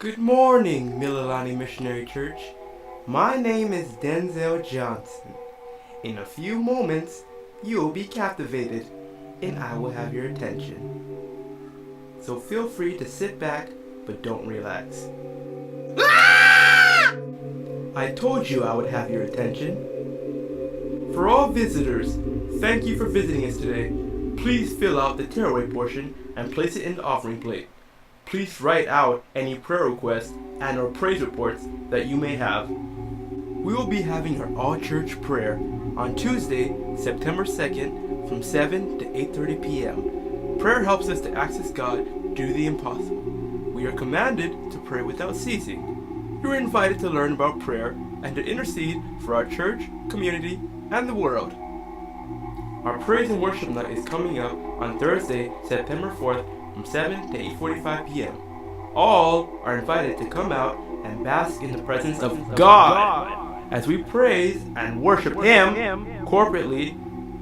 Good morning, Mililani Missionary Church. My name is Denzel Johnson. In a few moments, you will be captivated, and I will have your attention. So feel free to sit back, but don't relax. I told you I would have your attention. For all visitors, thank you for visiting us today. Please fill out the tearaway portion and place it in the offering plate. Please write out any prayer requests and or praise reports that you may have. We will be having our all-church prayer on Tuesday, September 2nd from 7 to 8:30 p.m. Prayer helps us to access God, do the impossible. We are commanded to pray without ceasing. You are invited to learn about prayer and to intercede for our church, community, and the world. Our praise and worship night is coming up on Thursday, September 4th from 7 to 8:45 p.m. All are invited to come out and bask in the presence of God as we praise and worship Him corporately,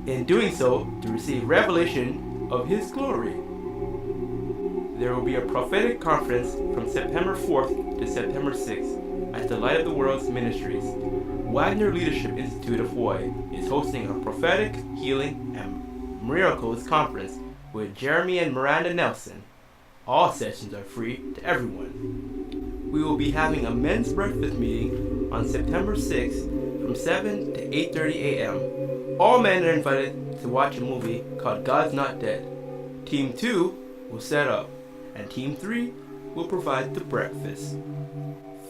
in doing so to receive revelation of His glory. There will be a prophetic conference from September 4th to September 6th at the Light of the World's Ministries. Wagner Leadership Institute of Hawaii is hosting a prophetic, healing, and miracles conference with Jeremy and Miranda Nelson. All sessions are free to everyone. We will be having a men's breakfast meeting on September 6th from 7 to 8:30 a.m. All men are invited to watch a movie called God's Not Dead. Team 2 will set up, and Team 3 will provide the breakfast.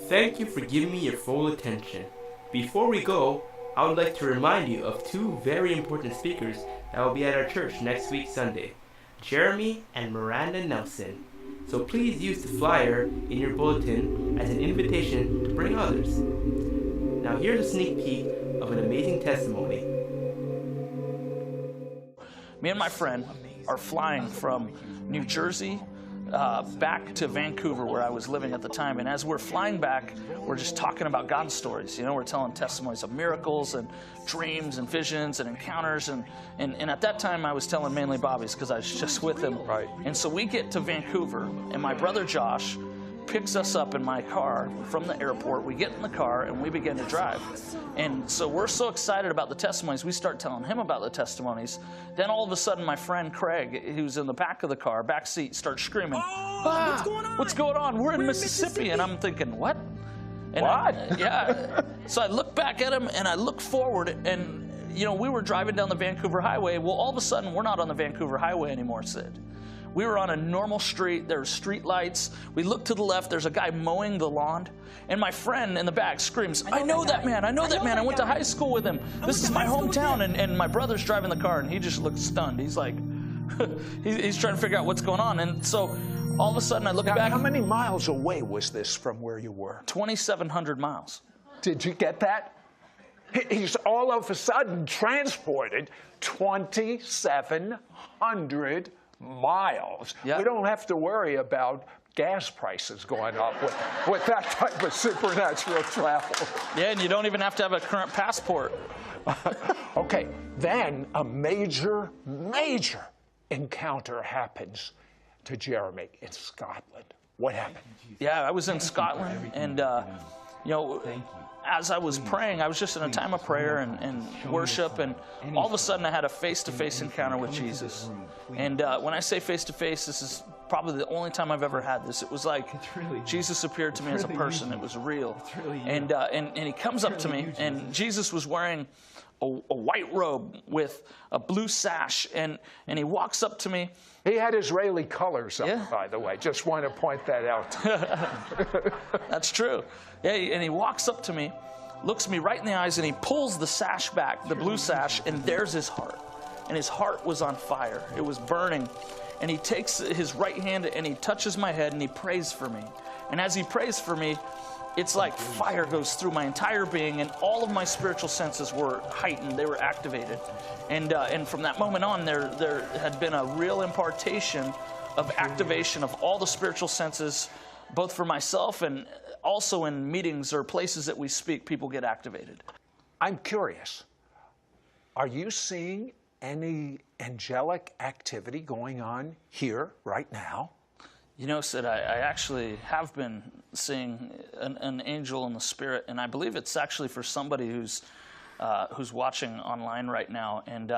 Thank you for giving me your full attention. Before we go, I would like to remind you of two very important speakers that will be at our church next week Sunday, Jeremy and Miranda Nelson. So please use the flyer in your bulletin as an invitation to bring others. Now here's a sneak peek of an amazing testimony. Me and my friend are flying from New Jersey back to Vancouver, where I was living at the time. And as we're flying back, we're just talking about God stories. You know, we're telling testimonies of miracles and dreams and visions and encounters. And at that time, I was telling mainly Bobby's because I was just with him. Right. And so we get to Vancouver, and my brother Josh picks us up in my car from the airport. We get in the car and we begin to drive. And so we're so excited about the testimonies, we start telling him about the testimonies. Then all of a sudden my friend Craig, who's in the back of the car, back seat, starts screaming, what's going on? What's going on? We're in Mississippi. And I'm thinking, what? And what? Yeah. So I look back at him and I look forward, and you know, we were driving down the Vancouver Highway. Well, all of a sudden we're not on the Vancouver Highway anymore, Sid. We were on a normal street. There were street lights. We look to the left. There's a guy mowing the lawn. And my friend in the back screams, I know that man. I know that man. I went to high school with him. This is my hometown. And my brother's driving the car, and he just looks stunned. He's like, he's trying to figure out what's going on. And so all of a sudden I look back. How many miles away was this from where you were? 2,700 miles. Did you get that? He's all of a sudden transported 2,700 miles. Yep. We don't have to worry about gas prices going up with that type of supernatural travel. Yeah, and you don't even have to have a current passport. Okay, then a major encounter happens to Jeremy in Scotland. What happened? Yeah, I was in Scotland, and you know, as I was praying, I was just in a time of prayer and worship, and all of a sudden I had a face-to-face encounter with Jesus. And when I say face-to-face, this is probably the only time I've ever had this. It was like Jesus appeared to me as a person. It was real. And he comes up to me, and Jesus was wearing a white robe with a blue sash, and he walks up to me. He had Israeli colors on, Yeah. by the way. Just want to point that out. That's true. Yeah, and he walks up to me, looks me right in the eyes, and he pulls the sash back, the blue sash, and there's his heart. And his heart was on fire. It was burning. And he takes his right hand and he touches my head and he prays for me. And as he prays for me, it's like fire goes through my entire being, and all of my spiritual senses were heightened. They were activated. And from that moment on, there had been a real impartation of activation of all the spiritual senses, both for myself and also in meetings or places that we speak, people get activated. I'm curious. Are you seeing any angelic activity going on here right now? You know, Sid, I actually have been seeing an angel in the spirit, and I believe it's actually for somebody who's watching online right now. And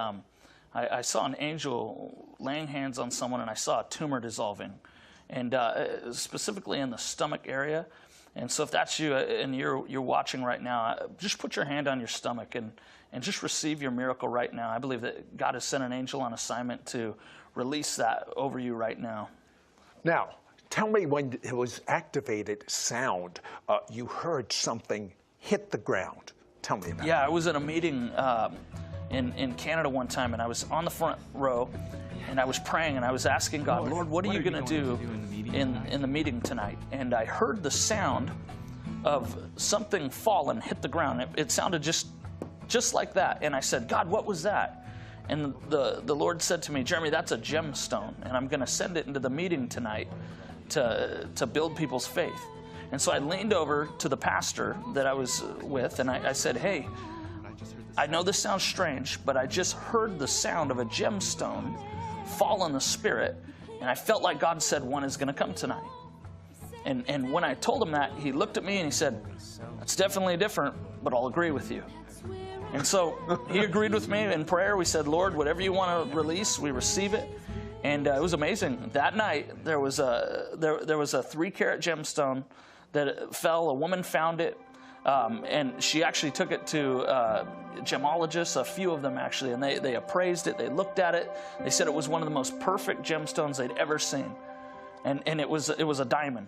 I saw an angel laying hands on someone, and I saw a tumor dissolving, and specifically in the stomach area. And so if that's you and you're watching right now, just put your hand on your stomach and just receive your miracle right now. I believe that God has sent an angel on assignment to release that over you right now. Now, tell me, when it was activated sound, you heard something hit the ground. Tell me about it. Yeah, I was at a meeting in Canada one time, and I was on the front row, and I was praying, and I was asking God, Lord, what are you going to do in the meeting tonight? And I heard the sound of something fall and hit the ground. It sounded just like that. And I said, God, what was that? And the Lord said to me, Jeremy, that's a gemstone, and I'm going to send it into the meeting tonight to build people's faith. And so I leaned over to the pastor that I was with, and I said, hey, I know this sounds strange, but I just heard the sound of a gemstone fall in the spirit, and I felt like God said one is going to come tonight. And when I told him that, he looked at me and he said, that's definitely different, but I'll agree with you. And so he agreed with me in prayer. We said, Lord, whatever you want to release, we receive it. And it was amazing. That night, there was a 3-carat gemstone that fell. A woman found it, and she actually took it to gemologists, a few of them actually, and they appraised it. They looked at it. They said it was one of the most perfect gemstones they'd ever seen, and it was a diamond.